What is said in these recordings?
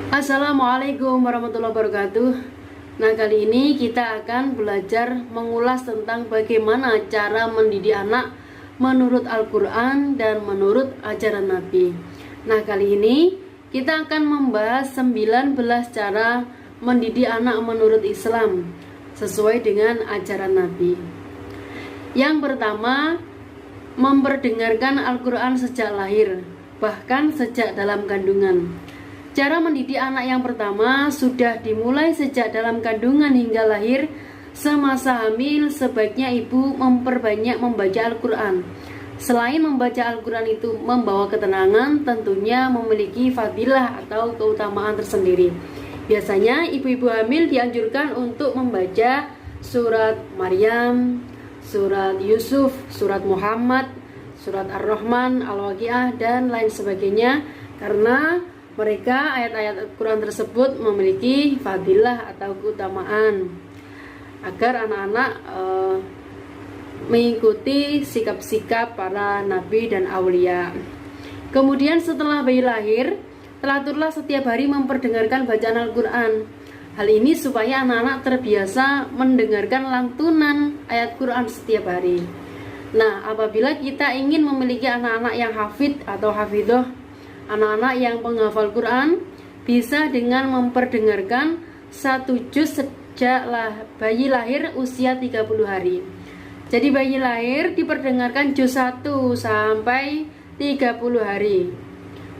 Assalamualaikum warahmatullahi wabarakatuh. Nah, kali ini kita akan belajar mengulas tentang bagaimana cara mendidik anak menurut Al-Quran dan menurut ajaran Nabi. Nah, kali ini kita akan membahas 19 cara mendidik anak menurut Islam sesuai dengan ajaran Nabi. Yang pertama, memperdengarkan Al-Quran sejak lahir, bahkan sejak dalam kandungan. Cara mendidik anak yang pertama sudah dimulai sejak dalam kandungan hingga lahir. Semasa hamil, sebaiknya ibu memperbanyak membaca Al-Quran. Selain membaca Al-Quran itu membawa ketenangan, tentunya memiliki fadilah atau keutamaan tersendiri. Biasanya ibu-ibu hamil dianjurkan untuk membaca surat Maryam, surat Yusuf, surat Muhammad, surat Ar-Rahman, Al-Waqiah, dan lain sebagainya, karena mereka ayat-ayat Al-Quran tersebut memiliki fadilah atau keutamaan agar anak-anak mengikuti sikap-sikap para nabi dan aulia. Kemudian setelah bayi lahir, teraturlah setiap hari memperdengarkan bacaan Al-Quran. Hal ini supaya anak-anak terbiasa mendengarkan lantunan ayat Quran setiap hari. Nah, apabila kita ingin memiliki anak-anak yang hafid atau hafidhoh, anak-anak yang penghafal Quran, bisa dengan memperdengarkan satu juz sejak bayi lahir usia 30 hari. Jadi bayi lahir diperdengarkan juz 1 sampai 30 hari,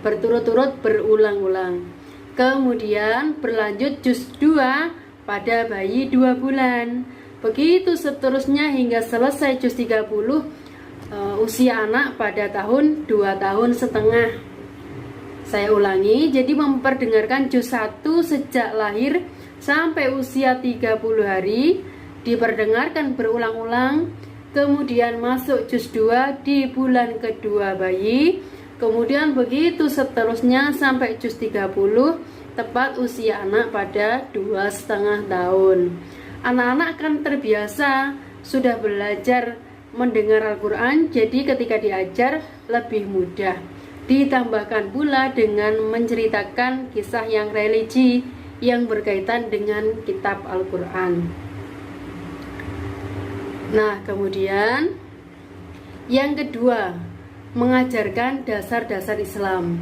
berturut-turut berulang-ulang. Kemudian berlanjut juz 2 pada bayi 2 bulan. Begitu seterusnya hingga selesai juz 30 usia anak pada tahun 2 tahun setengah. Saya ulangi, jadi memperdengarkan juz 1 sejak lahir sampai usia 30 hari, diperdengarkan berulang-ulang, kemudian masuk juz 2 di bulan kedua bayi, kemudian begitu seterusnya sampai juz 30, tepat usia anak pada 2,5 tahun. Anak-anak akan terbiasa sudah belajar mendengar Al-Quran, jadi ketika diajar lebih mudah. Ditambahkan pula dengan menceritakan kisah yang religi yang berkaitan dengan kitab Al-Quran. Nah, kemudian yang kedua, mengajarkan dasar-dasar Islam.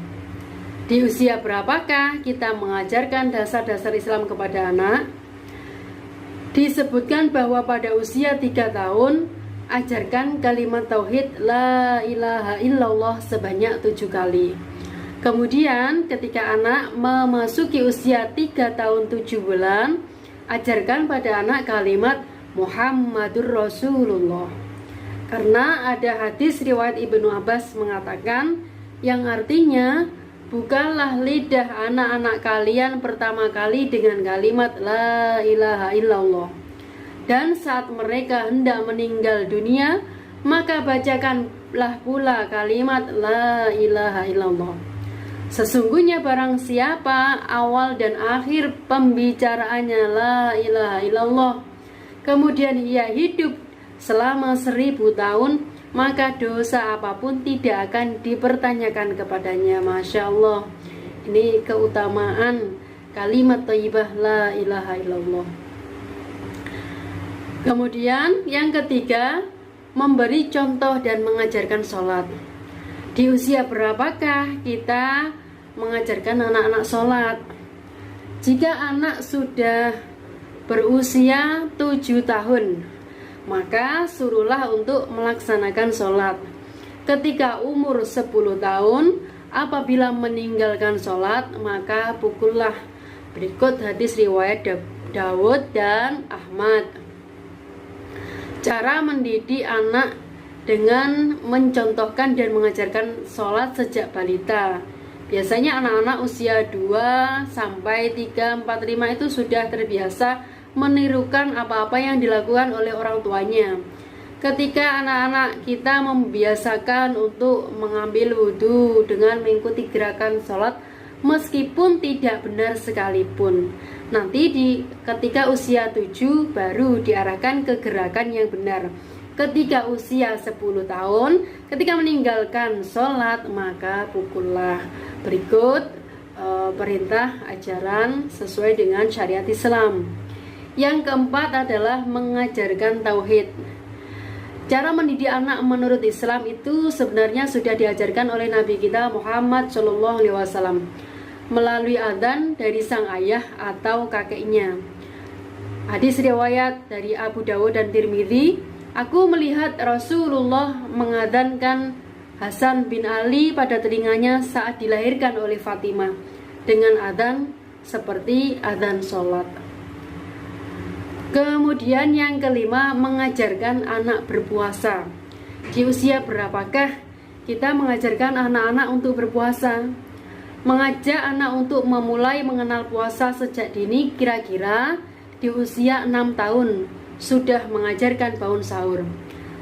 Di usia berapakah kita mengajarkan dasar-dasar Islam kepada anak? Disebutkan bahwa pada usia 3 tahun ajarkan kalimat tauhid la ilaha illallah sebanyak 7 kali. Kemudian ketika anak memasuki usia 3 tahun 7 bulan, ajarkan pada anak kalimat Muhammadur Rasulullah. Karena ada hadis riwayat Ibnu Abbas mengatakan yang artinya, bukalah lidah anak-anak kalian pertama kali dengan kalimat la ilaha illallah. Dan saat mereka hendak meninggal dunia, maka bacakanlah pula kalimat la ilaha illallah. Sesungguhnya barang siapa awal dan akhir pembicaraannya la ilaha illallah, kemudian ia hidup selama 1000 tahun, maka dosa apapun tidak akan dipertanyakan kepadanya. Masya Allah, ini keutamaan kalimat thayyibah la ilaha illallah. Kemudian yang ketiga, memberi contoh dan mengajarkan sholat. Di usia berapakah kita mengajarkan anak-anak sholat? Jika anak sudah berusia 7 tahun, maka suruhlah untuk melaksanakan sholat. Ketika umur 10 tahun, apabila meninggalkan sholat, maka pukullah. Berikut hadis riwayat Dawud dan Ahmad. Cara mendidik anak dengan mencontohkan dan mengajarkan sholat sejak balita. Biasanya anak-anak usia 2 sampai 3, 4, 5 itu sudah terbiasa menirukan apa-apa yang dilakukan oleh orang tuanya. Ketika anak-anak kita membiasakan untuk mengambil wudhu dengan mengikuti gerakan sholat, meskipun tidak benar sekalipun, nanti ketika usia 7 baru diarahkan ke gerakan yang benar. Ketika usia 10 tahun, ketika meninggalkan sholat, maka pukullah. Berikut perintah ajaran sesuai dengan syariat Islam. Yang keempat adalah mengajarkan tauhid. Cara mendidik anak menurut Islam itu sebenarnya sudah diajarkan oleh Nabi kita Muhammad SAW melalui adzan dari sang ayah atau kakeknya. Hadis riwayat dari Abu Dawud dan Tirmidzi, aku melihat Rasulullah mengadzankan Hasan bin Ali pada telinganya saat dilahirkan oleh Fatimah dengan adzan seperti adzan sholat. Kemudian yang kelima, mengajarkan anak berpuasa. Di usia berapakah kita mengajarkan anak-anak untuk berpuasa? Mengajak anak untuk memulai mengenal puasa sejak dini kira-kira di usia 6 tahun sudah mengajarkan bangun sahur.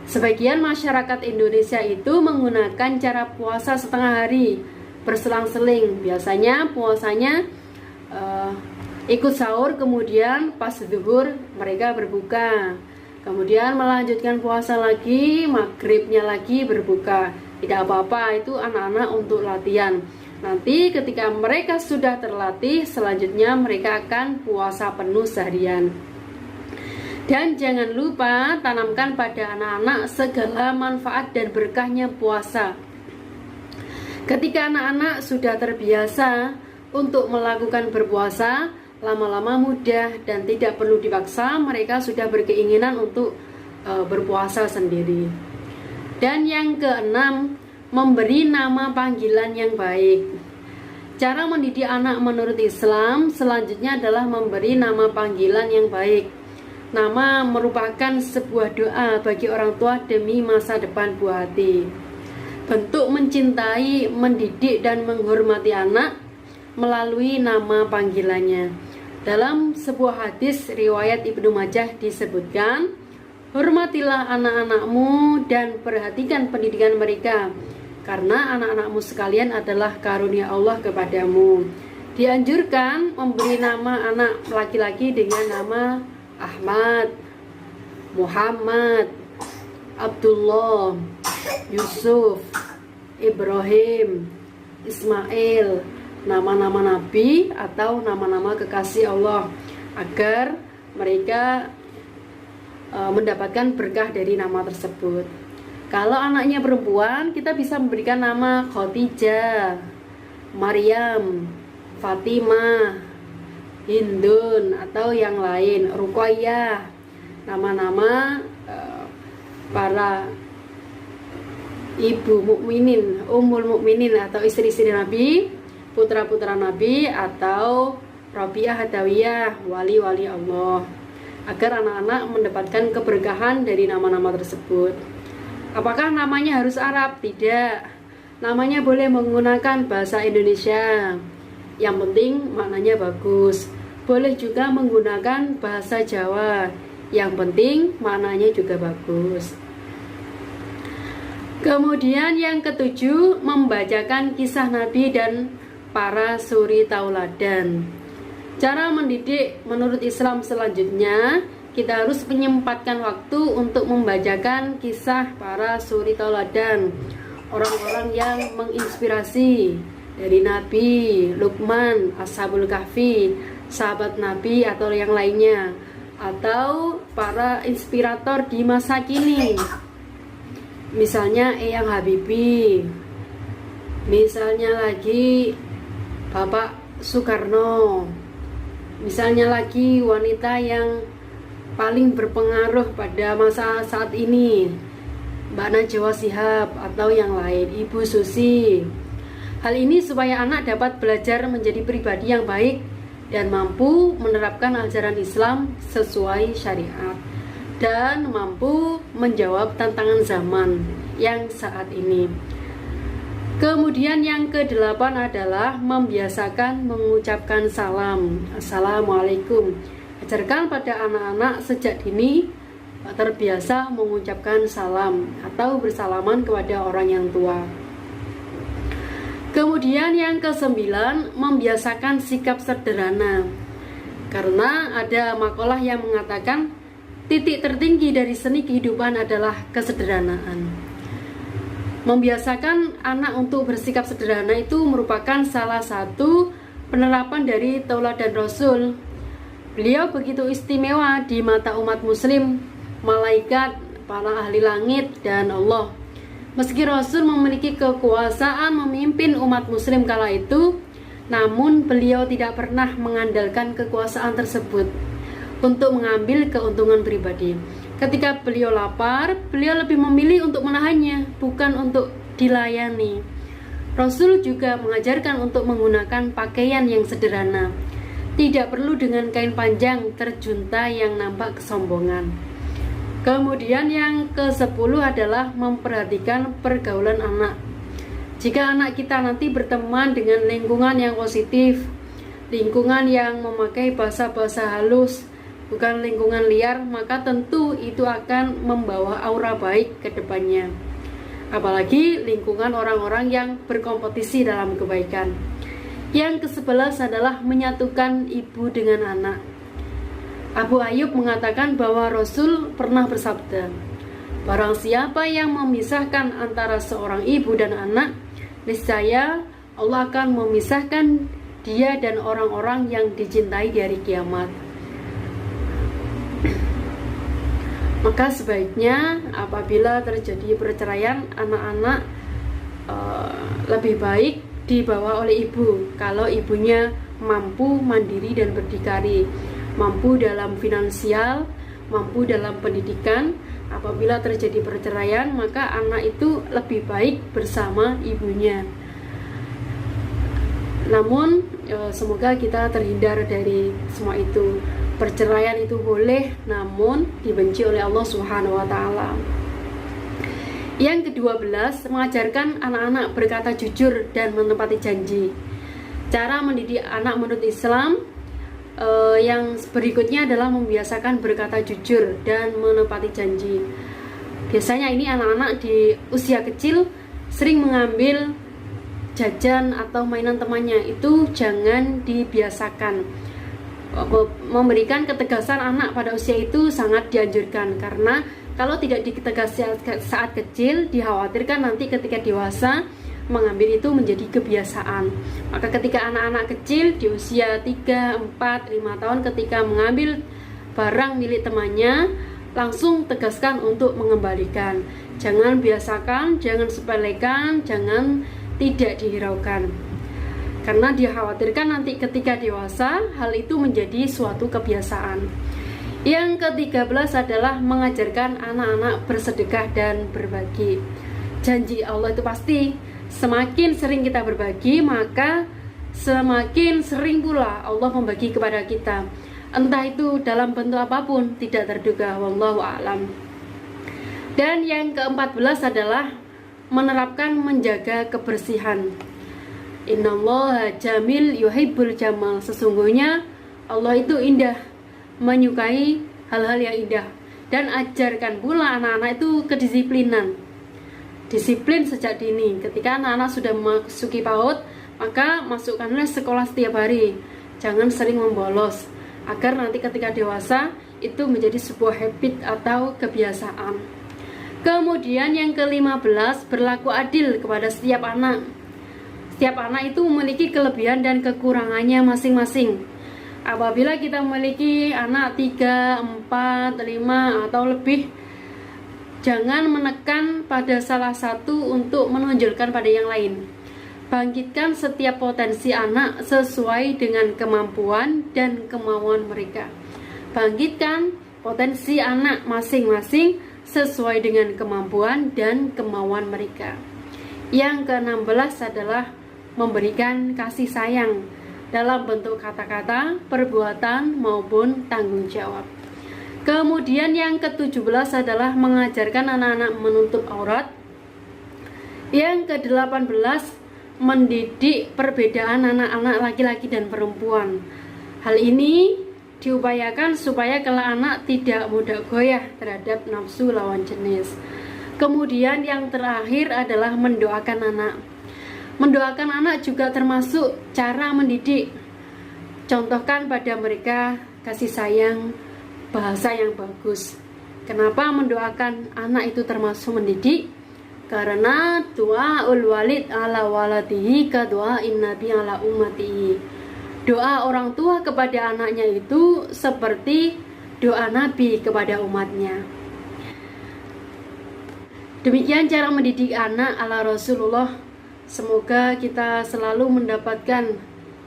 Sebagian masyarakat Indonesia itu menggunakan cara puasa setengah hari berselang-seling. Biasanya puasanya ikut sahur, kemudian pas zuhur mereka berbuka, kemudian melanjutkan puasa lagi, maghribnya lagi berbuka. Tidak apa-apa, itu anak-anak untuk latihan. Nanti ketika mereka sudah terlatih, selanjutnya mereka akan puasa penuh seharian. Dan jangan lupa tanamkan pada anak-anak segala manfaat dan berkahnya puasa. Ketika anak-anak sudah terbiasa untuk melakukan berpuasa, lama-lama mudah dan tidak perlu dipaksa, mereka sudah berkeinginan untuk berpuasa sendiri. Dan yang keenam, memberi nama panggilan yang baik. Cara mendidik anak menurut Islam selanjutnya adalah memberi nama panggilan yang baik. Nama merupakan sebuah doa bagi orang tua demi masa depan buah hati. Bentuk mencintai, mendidik, dan menghormati anak melalui nama panggilannya. Dalam sebuah hadis riwayat Ibnu Majah disebutkan, hormatilah anak-anakmu dan perhatikan pendidikan mereka, karena anak-anakmu sekalian adalah karunia Allah kepadamu. Dianjurkan memberi nama anak laki-laki dengan nama Ahmad, Muhammad, Abdullah, Yusuf, Ibrahim, Ismail, nama-nama nabi atau nama-nama kekasih Allah, agar mereka mendapatkan berkah dari nama tersebut. Kalau anaknya perempuan, kita bisa memberikan nama Khadijah, Maryam, Fatimah, Hindun, atau yang lain, Ruqayyah, nama-nama para ibu mukminin, ummul mukminin atau istri-istri Nabi, putra-putra Nabi, atau Rabi'ah Hadawiyah, wali-wali Allah, agar anak-anak mendapatkan keberkahan dari nama-nama tersebut. Apakah namanya harus Arab? Tidak. Namanya boleh menggunakan bahasa Indonesia. Yang penting maknanya bagus. Boleh juga menggunakan bahasa Jawa. Yang penting maknanya juga bagus. Kemudian yang ketujuh, membacakan kisah Nabi dan para suri tauladan. Cara mendidik menurut Islam selanjutnya, kita harus menyempatkan waktu untuk membacakan kisah para suri tauladan, orang-orang yang menginspirasi, dari Nabi, Luqman, Ashabul Kahfi, sahabat Nabi atau yang lainnya, atau para inspirator di masa kini, misalnya Eyang Habibie, misalnya lagi Bapak Soekarno, misalnya lagi wanita yang paling berpengaruh pada masa saat ini, Mbak Najwa Shihab atau yang lain, Ibu Susi. Hal ini supaya anak dapat belajar menjadi pribadi yang baik dan mampu menerapkan ajaran Islam sesuai syariat dan mampu menjawab tantangan zaman yang saat ini. Kemudian yang kedelapan adalah membiasakan mengucapkan salam. Assalamualaikum. Ajarkan pada anak-anak sejak dini terbiasa mengucapkan salam atau bersalaman kepada orang yang tua. Kemudian yang kesembilan, membiasakan sikap sederhana. Karena ada makalah yang mengatakan titik tertinggi dari seni kehidupan adalah kesederhanaan. Membiasakan anak untuk bersikap sederhana itu merupakan salah satu penerapan dari tauladan Rasul. Beliau begitu istimewa di mata umat muslim, malaikat, para ahli langit, dan Allah. Meski Rasul memiliki kekuasaan memimpin umat muslim kala itu, namun beliau tidak pernah mengandalkan kekuasaan tersebut untuk mengambil keuntungan pribadi. Ketika beliau lapar, beliau lebih memilih untuk menahannya, bukan untuk dilayani. Rasul juga mengajarkan untuk menggunakan pakaian yang sederhana. Tidak perlu dengan kain panjang terjunta yang nampak kesombongan. Kemudian yang ke-10 adalah memperhatikan pergaulan anak. Jika anak kita nanti berteman dengan lingkungan yang positif, lingkungan yang memakai bahasa-bahasa halus, bukan lingkungan liar, maka tentu itu akan membawa aura baik ke depannya. Apalagi lingkungan orang-orang yang berkompetisi dalam kebaikan. Yang ke-11 adalah menyatukan ibu dengan anak. Abu Ayyub mengatakan bahwa Rasul pernah bersabda, barang siapa yang memisahkan antara seorang ibu dan anak, niscaya Allah akan memisahkan dia dan orang-orang yang dicintai di hari kiamat. Maka sebaiknya apabila terjadi perceraian, anak-anak lebih baik dibawa oleh ibu. Kalau ibunya mampu mandiri dan berdikari, mampu dalam finansial, mampu dalam pendidikan, apabila terjadi perceraian, maka anak itu lebih baik bersama ibunya. Namun semoga kita terhindar dari semua itu. Perceraian itu boleh, namun dibenci oleh Allah Subhanahu wa Ta'ala. Yang ke-12, mengajarkan anak-anak berkata jujur dan menepati janji. Cara mendidik anak menurut Islam yang berikutnya adalah membiasakan berkata jujur dan menepati janji. Biasanya ini anak-anak di usia kecil sering mengambil jajan atau mainan temannya, itu jangan dibiasakan. Memberikan ketegasan anak pada usia itu sangat dianjurkan, karena kalau tidak ditegaskan saat kecil, dikhawatirkan nanti ketika dewasa mengambil itu menjadi kebiasaan. Maka ketika anak-anak kecil di usia 3, 4, 5 tahun ketika mengambil barang milik temannya, langsung tegaskan untuk mengembalikan. Jangan biasakan, jangan sepelekan, jangan tidak dihiraukan. Karena dikhawatirkan nanti ketika dewasa hal itu menjadi suatu kebiasaan. Yang ke-13 adalah mengajarkan anak-anak bersedekah dan berbagi. Janji Allah itu pasti, semakin sering kita berbagi, maka semakin sering pula Allah membagi kepada kita. Entah itu dalam bentuk apapun, tidak terduga, wallahu a'lam. Dan yang ke-14 adalah menerapkan menjaga kebersihan. Innallaha jamil yuhibbul jamal. Sesungguhnya Allah itu indah, menyukai hal-hal yang indah. Dan ajarkan pula anak-anak itu kedisiplinan. Disiplin sejak dini. Ketika anak-anak sudah memasuki PAUD, maka masukkanlah sekolah setiap hari. Jangan sering membolos, agar nanti ketika dewasa itu menjadi sebuah habit atau kebiasaan. Kemudian yang ke-15, berlaku adil kepada setiap anak. Setiap anak itu memiliki kelebihan dan kekurangannya masing-masing. Apabila kita memiliki anak 3, 4, 5 atau lebih, jangan menekan pada salah satu untuk menonjolkan pada yang lain. Bangkitkan setiap potensi anak sesuai dengan kemampuan dan kemauan mereka. Bangkitkan potensi anak masing-masing sesuai dengan kemampuan dan kemauan mereka. Yang ke-16 adalah memberikan kasih sayang dalam bentuk kata-kata, perbuatan, maupun tanggung jawab. Kemudian yang ke-17 adalah mengajarkan anak-anak menutup aurat. Yang ke-18, mendidik perbedaan anak-anak laki-laki dan perempuan. Hal ini diupayakan supaya kelak anak tidak mudah goyah terhadap nafsu lawan jenis. Kemudian yang terakhir adalah mendoakan anak. Mendoakan anak juga termasuk cara mendidik. Contohkan pada mereka kasih sayang, bahasa yang bagus. Kenapa mendoakan anak itu termasuk mendidik? Karena doaul walid ala waladihi ka doain nabi ala ummatihi. Doa orang tua kepada anaknya itu seperti doa Nabi kepada umatnya. Demikian cara mendidik anak ala Rasulullah. Semoga kita selalu mendapatkan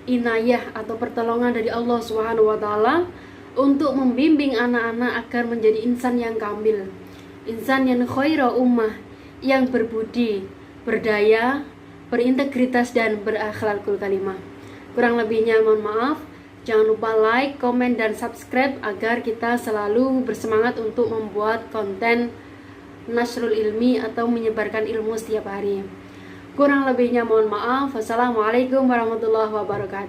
inayah atau pertolongan dari Allah Subhanahu wa taala untuk membimbing anak-anak agar menjadi insan yang kamil, insan yang khaira ummah, yang berbudi, berdaya, berintegritas dan berakhlakul karimah. Kurang lebihnya mohon maaf. Jangan lupa like, komen, dan subscribe agar kita selalu bersemangat untuk membuat konten nasrul ilmi atau menyebarkan ilmu setiap hari. Kurang lebihnya mohon maaf. Wassalamualaikum warahmatullahi wabarakatuh.